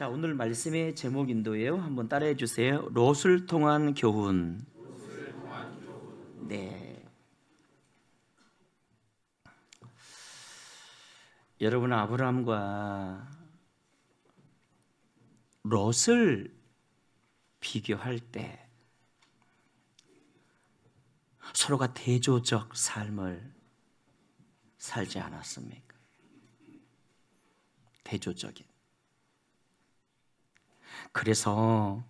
자, 오늘 말씀의 제목인데요. 한번 따라해 주세요. 롯을 통한 교훈. 네. 여러분, 아브라함과 롯을 비교할 때 서로가 대조적 삶을 살지 않았습니까? 대조적인. 그래서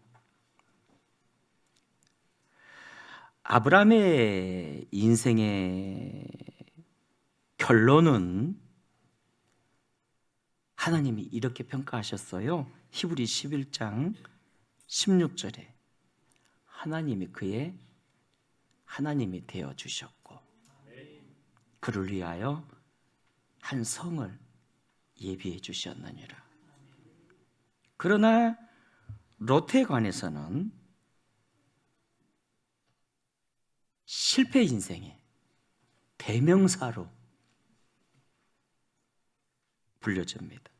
아브라함의 인생의 결론은 하나님이 이렇게 평가하셨어요. 히브리 11장 16절에 하나님이 되어 주셨고 그를 위하여 한 성을 예비해 주셨느니라. 그러나 롯에 관해서는 실패 인생의 대명사로 불려집니다.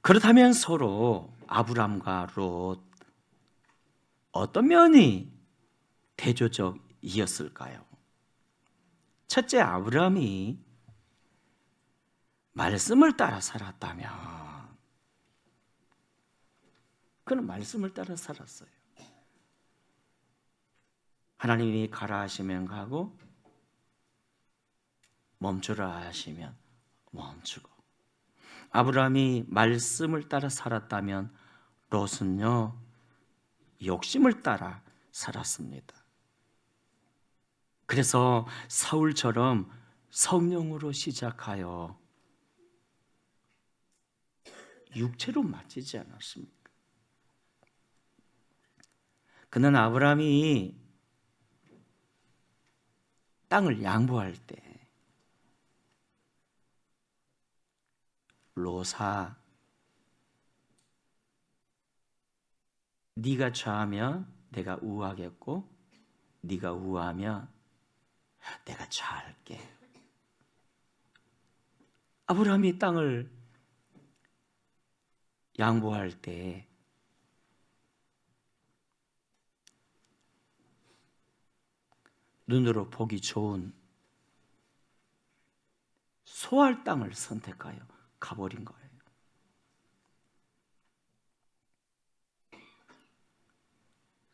그렇다면 서로 아브람과 롯 어떤 면이 대조적이었을까요? 첫째, 아브람이 말씀을 따라 살았다면 그는 말씀을 따라 살았어요. 하나님이 가라 하시면 가고 멈추라 하시면 멈추고. 아브라함이 말씀을 따라 살았다면 롯은요 욕심을 따라 살았습니다. 그래서 사울처럼 성령으로 시작하여 육체로 맞지지 않았습니까? 그는 아브라함이 땅을 양보할 때 롯아, 네가 좌하면 내가 우하겠고 네가 우하면 내가 좌할게. 아브라함이 땅을 양보할 때 눈으로 보기 좋은 소할 땅을 선택하여 가버린 거예요.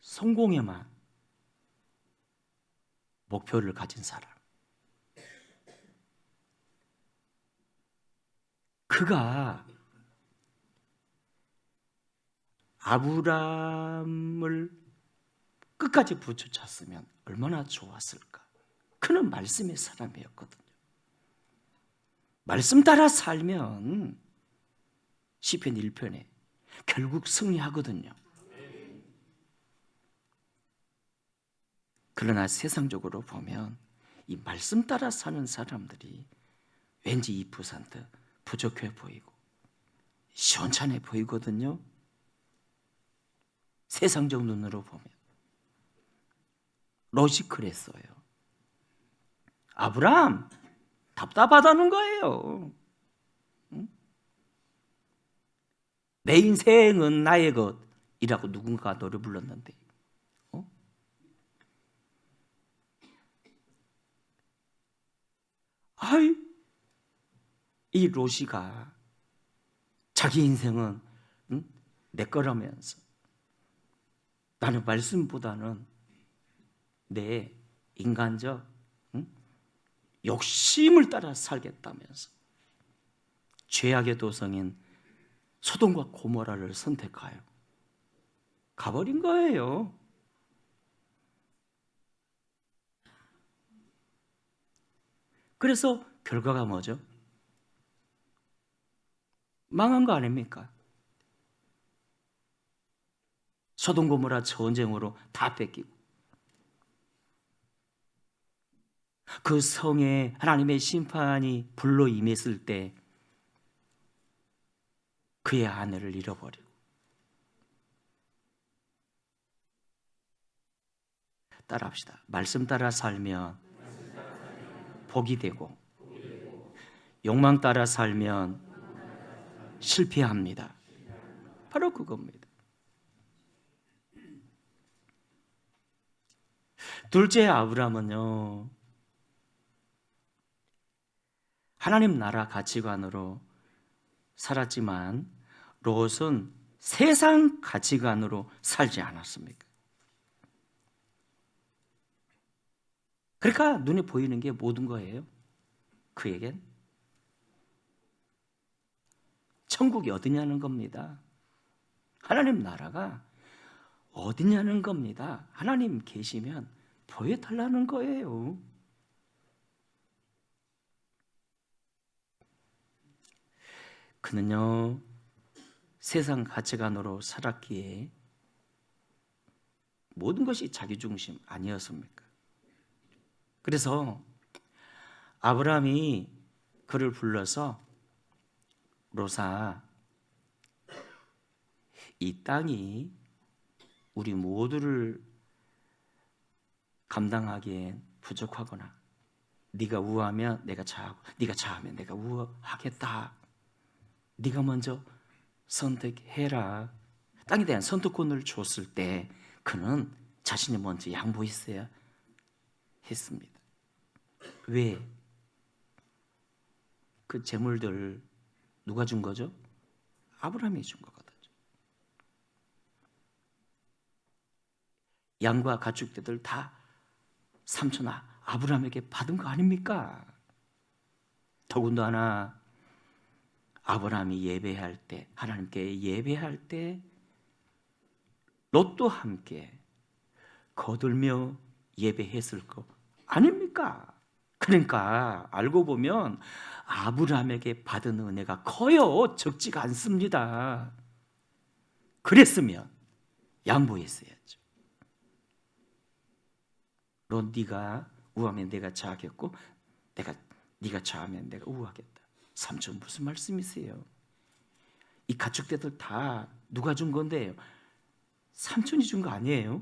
성공에만 목표를 가진 사람. 그가 아브람을 끝까지 부추쳤으면 얼마나 좋았을까. 그는 말씀의 사람이었거든요. 말씀 따라 살면 시편 1편에 결국 승리하거든요. 그러나 세상적으로 보면 이 말씀 따라 사는 사람들이 왠지 2% 부족해 보이고 시원찮아 보이거든요. 세상적 눈으로 보면. 롯이 그랬어요. 아브람 답답하다는 거예요. 내 인생은 나의 것이라고 누군가 노래 불렀는데 이 롯이가 자기 인생은 내 거라면서 나는 말씀보다는 내 인간적 욕심을 따라 살겠다면서 죄악의 도성인 소돔과 고모라를 선택하여 가버린 거예요. 그래서 결과가 뭐죠? 망한 거 아닙니까? 소돔 고모라 전쟁으로 다 뺏기고 그 성에 하나님의 심판이 불로 임했을 때 그의 아내를 잃어버리고 따라합시다. 말씀 따라 살면 복이 되고 욕망 따라 살면 실패합니다. 바로 그겁니다. 둘째 아브라함은요, 하나님 나라 가치관으로 살았지만 롯은 세상 가치관으로 살지 않았습니까? 그러니까 눈에 보이는 게 모든 거예요. 그에겐 천국이 어디냐는 겁니다. 하나님 나라가 어디냐는 겁니다. 하나님 계시면 보여달라는 거예요. 그는요, 세상 가치관으로 살았기에 모든 것이 자기 중심 아니었습니까? 그래서 아브라함이 그를 불러서 롯아, 이 땅이 우리 모두를 감당하기엔 부족하거나 네가 우하면 내가 좌하고 네가 좌하면 내가 우하겠다. 네가 먼저 선택해라. 땅에 대한 선택권을 줬을 때 그는 자신이 먼저 양보했어야 했습니다. 왜? 그 재물들 누가 준 거죠? 아브라함이 준 거거든요. 양과 가축들 다 삼촌 아브라함에게 받은 거 아닙니까? 더군다나 아브라함이 예배할 때, 하나님께 예배할 때 롯도 함께 거들며 예배했을 거 아닙니까? 그러니까 알고 보면 아브라함에게 받은 은혜가 커요. 적지가 않습니다. 그랬으면 양보했어야죠. 롯, 네가 우하면 내가 좌하겠고 네가 좌하면 내가 우하겠다. 삼촌 무슨 말씀이세요? 이 가축대들 다 누가 준 건데요? 삼촌이 준 거 아니에요?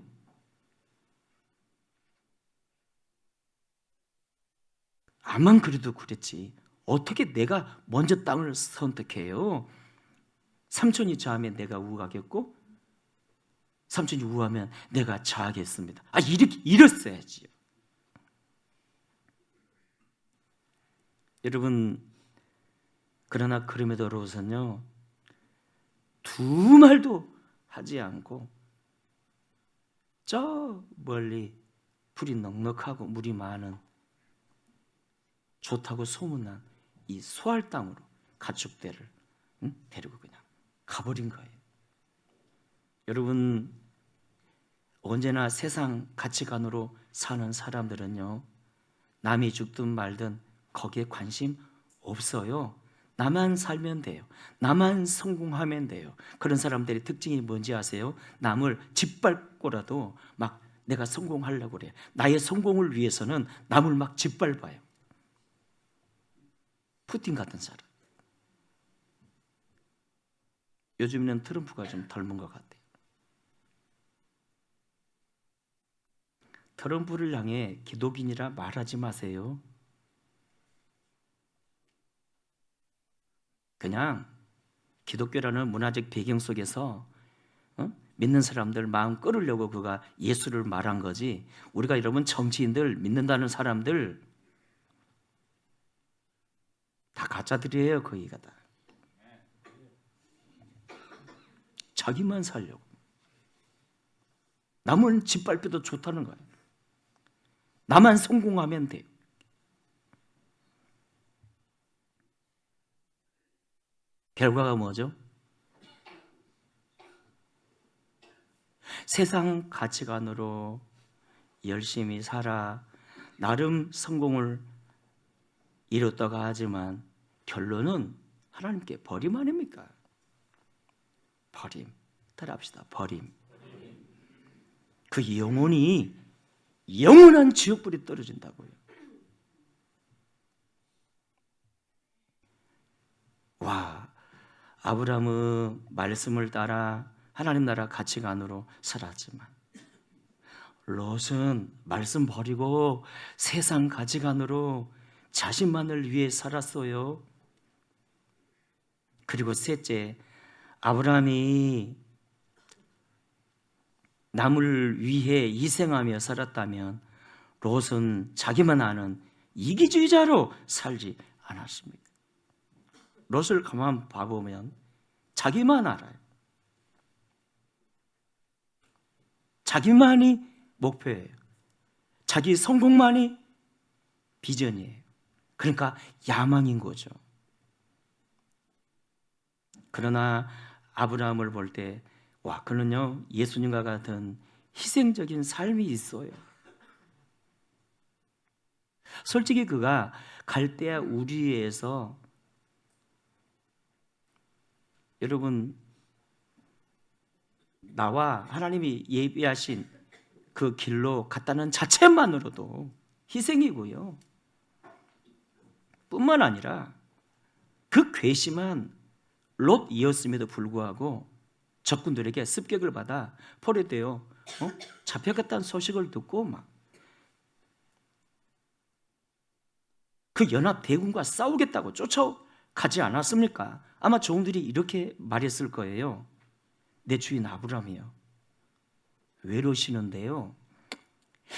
암만 그래도 그랬지 어떻게 내가 먼저 땅을 선택해요? 삼촌이 좌하면 내가 우하겠고 삼촌이 우하면 내가 좌하겠습니다. 이렇게 이랬어야지요. 여러분, 그러나 그럼에도 롯은요 두 말도 하지 않고 저 멀리 불이 넉넉하고 물이 많은 좋다고 소문난 이 소알 땅으로 가축대를 데리고 그냥 가버린 거예요. 여러분, 언제나 세상 가치관으로 사는 사람들은요 남이 죽든 말든 거기에 관심 없어요. 나만 살면 돼요. 나만 성공하면 돼요. 그런 사람들의 특징이 뭔지 아세요? 남을 짓밟고라도 막 내가 성공하려고 그래요. 나의 성공을 위해서는 남을 막 짓밟아요. 푸틴 같은 사람. 요즘에는 트럼프가 좀 닮은 것 같아요. 트럼프를 향해 기독인이라 말하지 마세요. 그냥 기독교라는 문화적 배경 속에서 믿는 사람들 마음 끌으려고 그가 예수를 말한 거지. 우리가 여러분 정치인들 믿는다는 사람들 다 가짜들이에요. 거기가 다 자기만 살려고 남은 짓밟혀도 좋다는 거예요. 나만 성공하면 돼요. 결과가 뭐죠? 세상 가치관으로 열심히 살아 나름 성공을 이뤘다고 하지만 결론은 하나님께 버림 아닙니까? 버림. 따라합시다. 버림. 그 영혼이 영원한 지옥불이 떨어진다고요. 와, 아브라함은 말씀을 따라 하나님 나라 가치관으로 살았지만 롯은 말씀 버리고 세상 가치관으로 자신만을 위해 살았어요. 그리고 셋째, 아브라함이 남을 위해 희생하며 살았다면 롯은 자기만 아는 이기주의자로 살지 않았습니다. 롯을 가만 봐보면 자기만 알아요. 자기만이 목표예요. 자기 성공만이 비전이에요. 그러니까 야망인 거죠. 그러나 아브라함을 볼 때, 와, 그는요, 예수님과 같은 희생적인 삶이 있어요. 솔직히 그가 갈대아 우리에서, 여러분, 나와 하나님이 예비하신 그 길로 갔다는 자체만으로도 희생이고요. 뿐만 아니라 그 괘씸한 롯이었음에도 불구하고 적군들에게 습격을 받아 포로되어 잡혀갔다는 소식을 듣고 막 그 연합 대군과 싸우겠다고 쫓아가지 않았습니까? 아마 종들이 이렇게 말했을 거예요. 내 주인 아브라함이요, 왜 이러시는데요?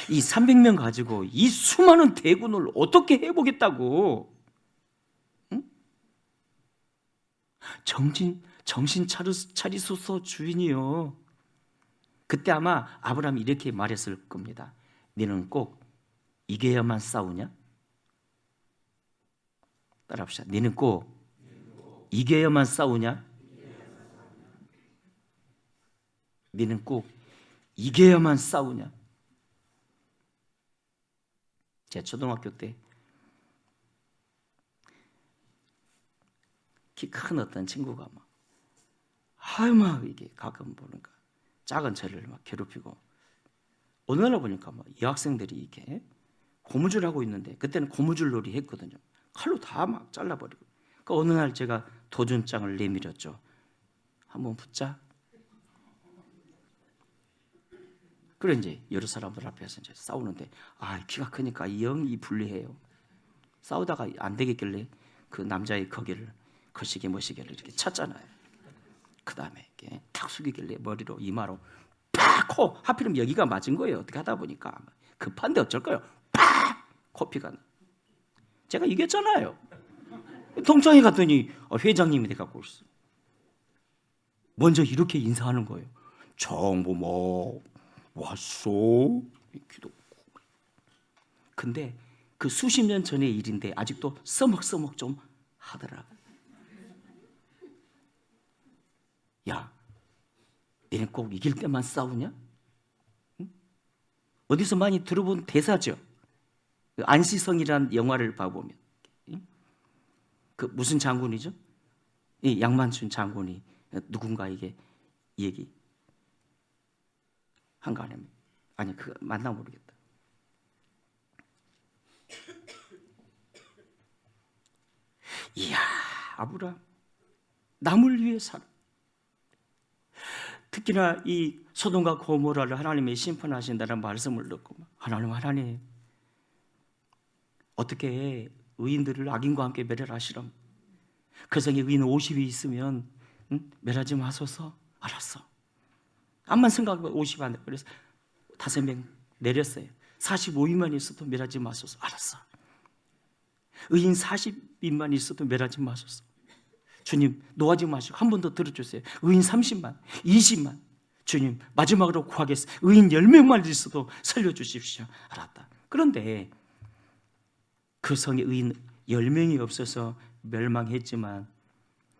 이 300명 가지고 이 수많은 대군을 어떻게 해보겠다고? 응? 정신 차리소서 주인이요. 그때 아마 아브라함이 이렇게 말했을 겁니다. 너는 꼭 이겨야만 싸우냐? 따라합시다. 너는 꼭 이겨야만 싸우냐? 너는 꼭 이겨야만 싸우냐? 제 초등학교 때 키 큰 어떤 친구가 막 이게 가끔 보니까 작은 저를 막 괴롭히고, 어느 날 보니까 여학생들이 이렇게 고무줄 하고 있는데, 그때는 고무줄 놀이 했거든요. 칼로 다 막 잘라버리고. 그러니까 어느 날 제가 도전장을 내밀었죠. 한번 붙자. 그래 이제 여러 사람들 앞에서 이제 싸우는데, 키가 크니까 영이 불리해요. 싸우다가 안 되겠길래 그 남자의 거시기 머시기를 이렇게 찼잖아요. 그 다음에 이렇게 탁 숙이길래 머리로 이마로 팍 코, 하필이면 여기가 맞은 거예요. 어떻게 하다 보니까 급한데 어쩔까요? 팍 코피가 나. 제가 이겼잖아요. 동창회 갔더니 회장님이 돼갖고 있어. 먼저 이렇게 인사하는 거예요. 정보모 왔소? 기도. 근데 그 수십 년 전의 일인데 아직도 써먹써먹 좀 하더라. 야, 너는 꼭 이길 때만 싸우냐? 응? 어디서 많이 들어본 대사죠. 안시성이라는 영화를 봐보면, 그 무슨 장군이죠? 이 양만춘 장군이 누군가에게 얘기 한거 아니면, 아니 그거 맞나 모르겠다. 이야, 아브라함 남을 위해 살아. 특히나 이 소돔과 고모라를 하나님이 심판하신다는 말씀을 듣고, 하나님 어떻게 의인들을 악인과 함께 멸하시람? 그 성에 의인 50이 있으면 멸하지 마소서. 알았어. 암만 생각하면 50 안 돼. 그래서 5명 내렸어요. 45인만 있어도 멸하지 마소서. 알았어. 의인 40인만 있어도 멸하지 마소서. 주님 노하지 마시고 한 번 더 들어주세요. 의인 30만, 20만. 주님 마지막으로 구하겠어요. 의인 10명만 있어도 살려주십시오. 알았다. 그런데 그 성에 의인 10명이 없어서 멸망했지만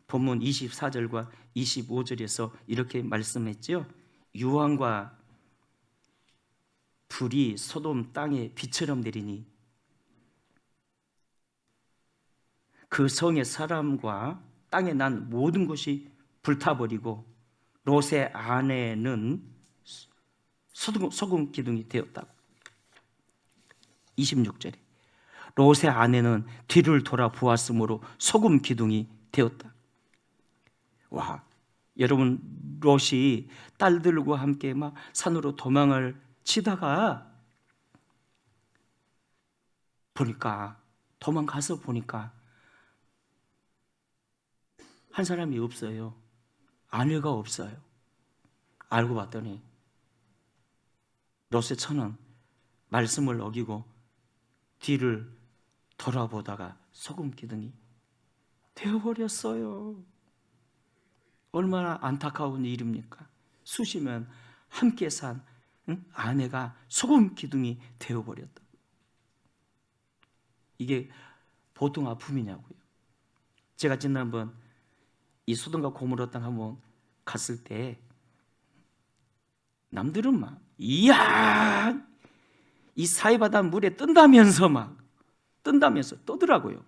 본문 24절과 25절에서 이렇게 말씀했죠. 유황과 불이 소돔 땅에 비처럼 내리니 그 성의 사람과 땅에 난 모든 것이 불타버리고 롯의 아내는 소금 기둥이 되었다고. 26절에 롯의 아내는 뒤를 돌아보았으므로 소금 기둥이 되었다. 와, 여러분, 롯이 딸들과 함께 막 산으로 도망을 치다가 도망가서 보니까 한 사람이 없어요. 아내가 없어요. 알고 봤더니 롯의 처는 말씀을 어기고 뒤를 돌아보다가 소금 기둥이 되어버렸어요. 얼마나 안타까운 일입니까? 수시면 함께 산 아내가 소금 기둥이 되어버렸다. 이게 보통 아픔이냐고요. 제가 지난번 이 소돔과 고모라 땅 한번 갔을 때 남들은 막 이야 이 사이바다 물에 뜬다면서 떠더라고요.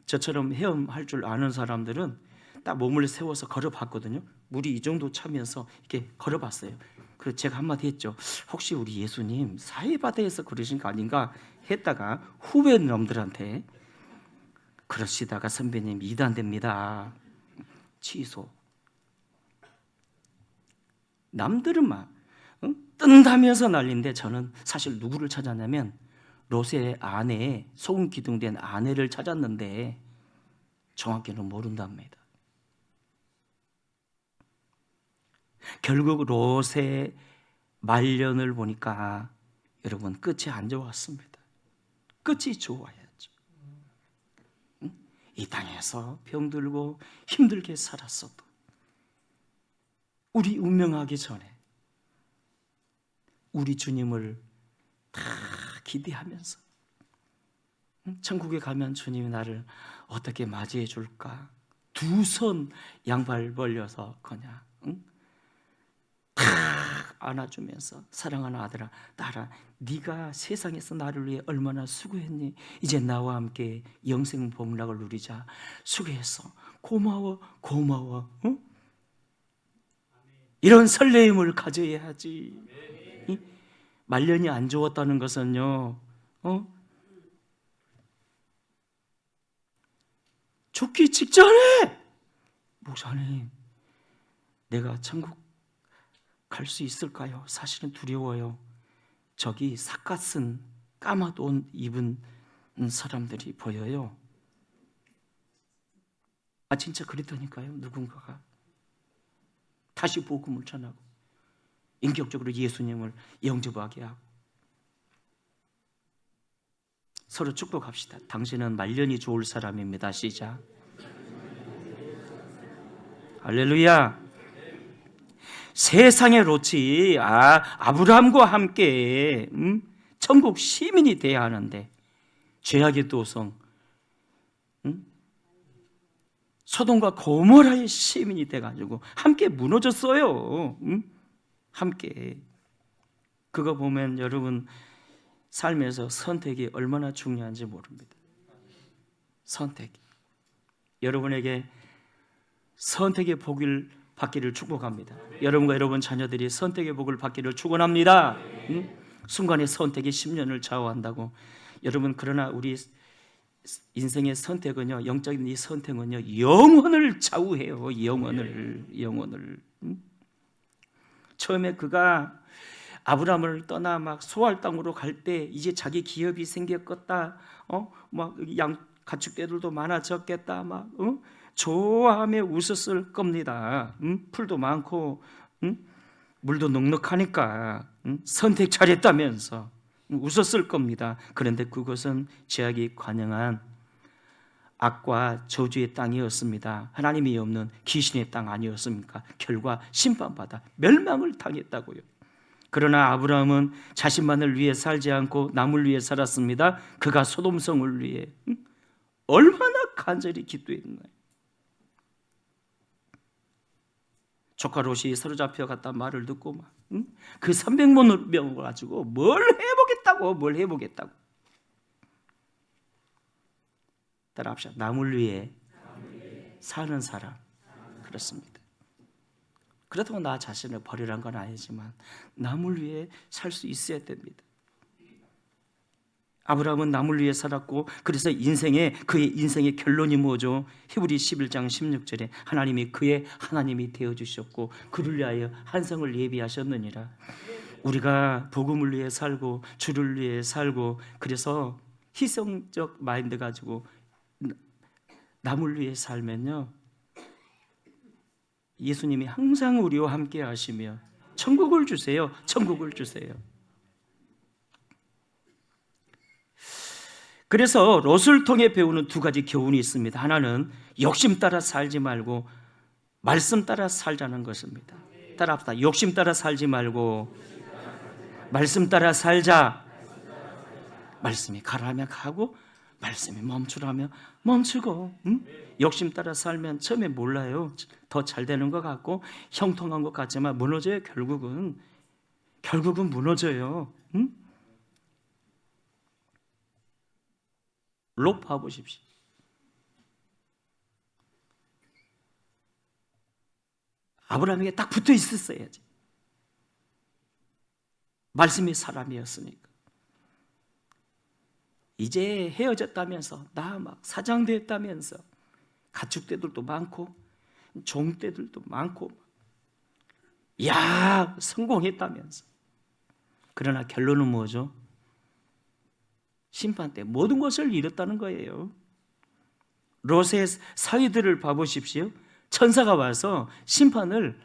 저처럼 헤엄할 줄 아는 사람들은 딱 몸을 세워서 걸어봤거든요. 물이 이 정도 차면서 이렇게 걸어봤어요. 그래서 제가 한마디 했죠. 혹시 우리 예수님 사이바다에서 그러신 거 아닌가 했다가 후배 놈들한테 그러시다가 선배님 이단됩니다. 취소. 남들은 막 뜬다면서 난리인데 저는 사실 누구를 찾았냐면 롯의 아내, 소금 기둥된 아내를 찾았는데 정확히는 모른답니다. 결국 롯의 말년을 보니까 여러분 끝이 안 좋았습니다. 끝이 좋아야죠. 이 땅에서 병들고 힘들게 살았어도 우리 운명하기 전에 우리 주님을 다 기대하면서 천국에 가면 주님이 나를 어떻게 맞이해 줄까? 두 손 양발 벌려서 그냥 다 안아주면서 사랑하는 아들아, 딸아, 네가 세상에서 나를 위해 얼마나 수고했니? 이제 나와 함께 영생 복락을 누리자. 수고했어. 고마워, 고마워. 응? 이런 설레임을 가져야지. 말년이 안 좋았다는 것은요, 죽기 직전에 목사님, 내가 천국 갈 수 있을까요? 사실은 두려워요. 저기 삿갓은 까만 옷 입은 사람들이 보여요. 아 진짜 그랬다니까요. 누군가가 다시 복음을 전하고 인격적으로 예수님을 영접하게 하고 서로 축복합시다. 당신은 말년이 좋을 사람입니다. 시작. 할렐루야. 세상의 롯이 아브라함과 함께 천국 시민이 돼야 하는데 죄악의 도성 소돔과 고모라의 시민이 돼가지고 함께 무너졌어요. 함께. 그거 보면 여러분 삶에서 선택이 얼마나 중요한지 모릅니다. 선택. 여러분에게 선택의 복을 받기를 축복합니다. 여러분과 여러분 자녀들이 선택의 복을 받기를 축원합니다. 순간의 선택이 10년을 좌우한다고. 여러분 그러나 우리 인생의 선택은요, 영적인 이 선택은요, 영혼을 좌우해요. 영혼을. 처음에 그가 아브라함을 떠나 막 소알 땅으로 갈 때 이제 자기 기업이 생겼겠다. 막 가축대들도 많아졌겠다. 막 좋아하며 웃었을 겁니다. 풀도 많고 물도 넉넉하니까 선택 잘했다면서 웃었을 겁니다. 그런데 그것은 죄악이 관영한 악과 저주의 땅이었습니다. 하나님이 없는 귀신의 땅 아니었습니까? 결과 심판받아 멸망을 당했다고요. 그러나 아브라함은 자신만을 위해 살지 않고 남을 위해 살았습니다. 그가 소돔성을 위해 얼마나 간절히 기도했나요? 조카 롯이 사로잡혀 갔다 말을 듣고 그 300명을 가지고 뭘 해보겠다고. 따라합시다. 남을 위해 사는 사람. 그렇습니다. 그렇다고 나 자신을 버리란 건 아니지만 남을 위해 살 수 있어야 됩니다. 아브라함은 남을 위해 살았고 그래서 그의 인생의 결론이 뭐죠? 히브리 11장 16절에 하나님이 그의 하나님이 되어주셨고 그를 위하여 한성을 예비하셨느니라. 우리가 복음을 위해 살고 주를 위해 살고 그래서 희생적 마인드 가지고 남을 위해 살면요 예수님이 항상 우리와 함께 하시며 천국을 주세요. 천국을 주세요. 그래서 롯을 통해 배우는 두 가지 교훈이 있습니다. 하나는 욕심 따라 살지 말고 말씀 따라 살자는 것입니다. 따라합시다. 욕심 따라 살지 말고 말씀 따라 살자. 말씀이 가라면 가고 말씀이 멈추라면 멈추고, 욕심 따라 살면 처음에 몰라요. 더 잘 되는 것 같고 형통한 것 같지만 무너져요. 결국은 무너져요. 롯 봐보십시오. 아브라함에게 딱 붙어 있었어야지. 말씀이 사람이었으니까. 이제 헤어졌다면서 나 막 사장됐다면서 가축떼들도 많고 종떼들도 많고, 야 성공했다면서. 그러나 결론은 뭐죠? 심판 때 모든 것을 잃었다는 거예요. 롯의 사위들을 봐보십시오. 천사가 와서 심판을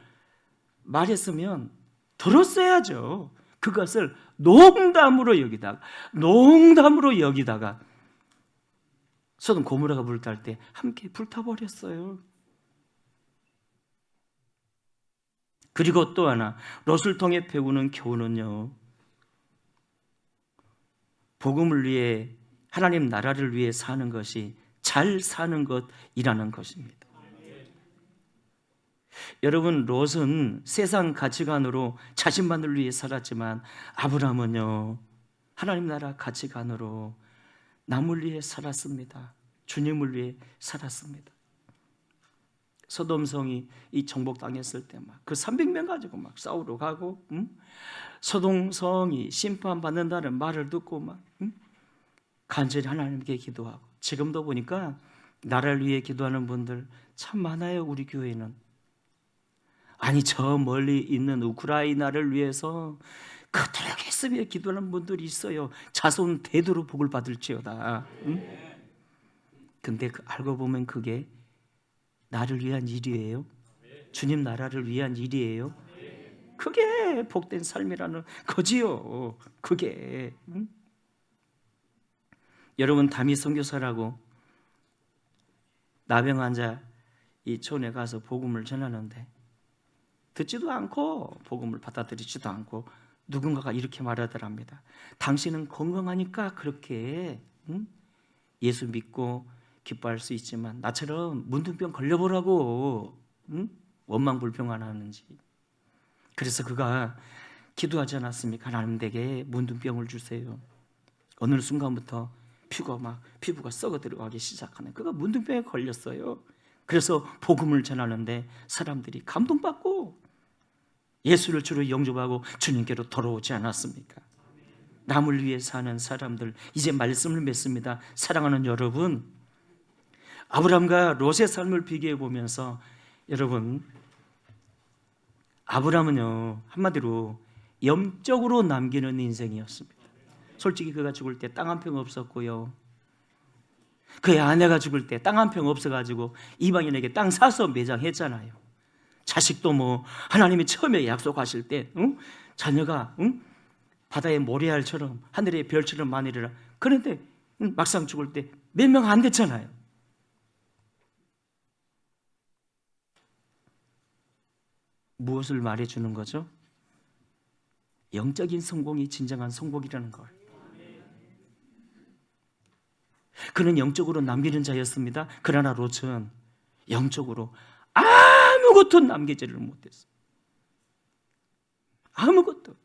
말했으면 들었어야죠. 그것을 농담으로 여기다가 소돔 고모라가 불탈 때 함께 불타버렸어요. 그리고 또 하나, 롯을 통해 배우는 교훈은요, 복음을 위해, 하나님 나라를 위해 사는 것이 잘 사는 것이라는 것입니다. 여러분, 롯은 세상 가치관으로 자신만을 위해 살았지만 아브라함은요, 하나님 나라 가치관으로 남을 위해 살았습니다. 주님을 위해 살았습니다. 소돔성이 이 정복당했을 때 막 그 300명 가지고 막 싸우러 가고, 소돔성이 심판받는다는 말을 듣고 막 간절히 하나님께 기도하고. 지금도 보니까 나라를 위해 기도하는 분들 참 많아요. 우리 교회는. 아니, 저 멀리 있는 우크라이나를 위해서 그토록 애쓰며 기도하는 분들이 있어요. 자손 대대로 복을 받을지어다. 근데 알고 보면 그게 나를 위한 일이에요. 주님 나라를 위한 일이에요. 그게 복된 삶이라는 거지요. 그게. 여러분, 담임 선교사라고 나병 환자 이 촌에 가서 복음을 전하는데 듣지도 않고 복음을 받아들이지도 않고 누군가가 이렇게 말하더랍니다. 당신은 건강하니까 그렇게 예수 믿고 기뻐할 수 있지만 나처럼 문둥병 걸려보라고, 원망불평 안 하는지. 그래서 그가 기도하지 않았습니까? 하나님 내게 문둥병을 주세요. 어느 순간부터 피부가 썩어 들어가기 시작하는, 그가 문둥병에 걸렸어요. 그래서 복음을 전하는데 사람들이 감동받고 예수를 주로 영접하고 주님께로 돌아오지 않았습니까? 남을 위해 사는 사람들, 이제 말씀을 맺습니다. 사랑하는 여러분, 아브라함과 롯의 삶을 비교해 보면서 여러분, 아브라함은요, 한마디로 영적으로 남기는 인생이었습니다. 솔직히 그가 죽을 때 땅 한 평 없었고요, 그의 아내가 죽을 때 땅 한 평 없어가지고 이방인에게 땅 사서 매장했잖아요. 자식도 뭐 하나님이 처음에 약속하실 때 자녀가 바다의 모래알처럼 하늘의 별처럼 많으리라. 그런데 막상 죽을 때 몇 명 안 됐잖아요. 무엇을 말해주는 거죠? 영적인 성공이 진정한 성공이라는 걸. 그는 영적으로 남기는 자였습니다. 그러나 롯은 영적으로 아무것도 남기지를 못했어요. 아무것도.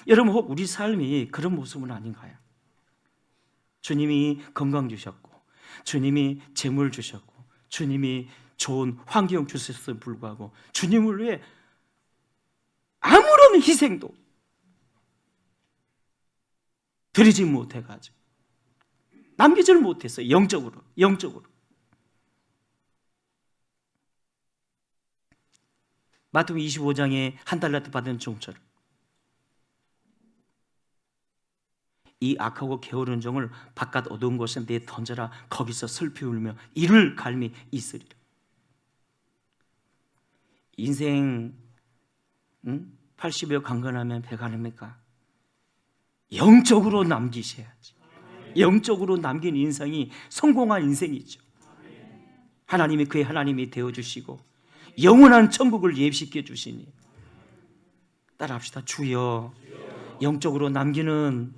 여러분, 혹 우리 삶이 그런 모습은 아닌가요? 주님이 건강 주셨고, 주님이 재물 주셨고, 주님이 좋은 환경 주셨음에 불구하고 주님을 위해 아무런 희생도 드리지 못해가지고 남기지를 못했어요. 영적으로. 마태복음 25장에 한 달란트 받은 종처럼 이 악하고 게으른 종을 바깥 어두운 곳에 내 던져라. 거기서 슬피 울며 이를 갈미 있으리라. 인생 80여 강건하면 배가릅니까? 영적으로 남기셔야지. 영적으로 남긴 인생이 성공한 인생이죠. 하나님이 그의 하나님이 되어주시고 영원한 천국을 예비시켜 주시니 따라합시다. 주여 영적으로 남기는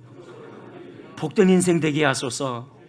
복된 인생 되게 하소서.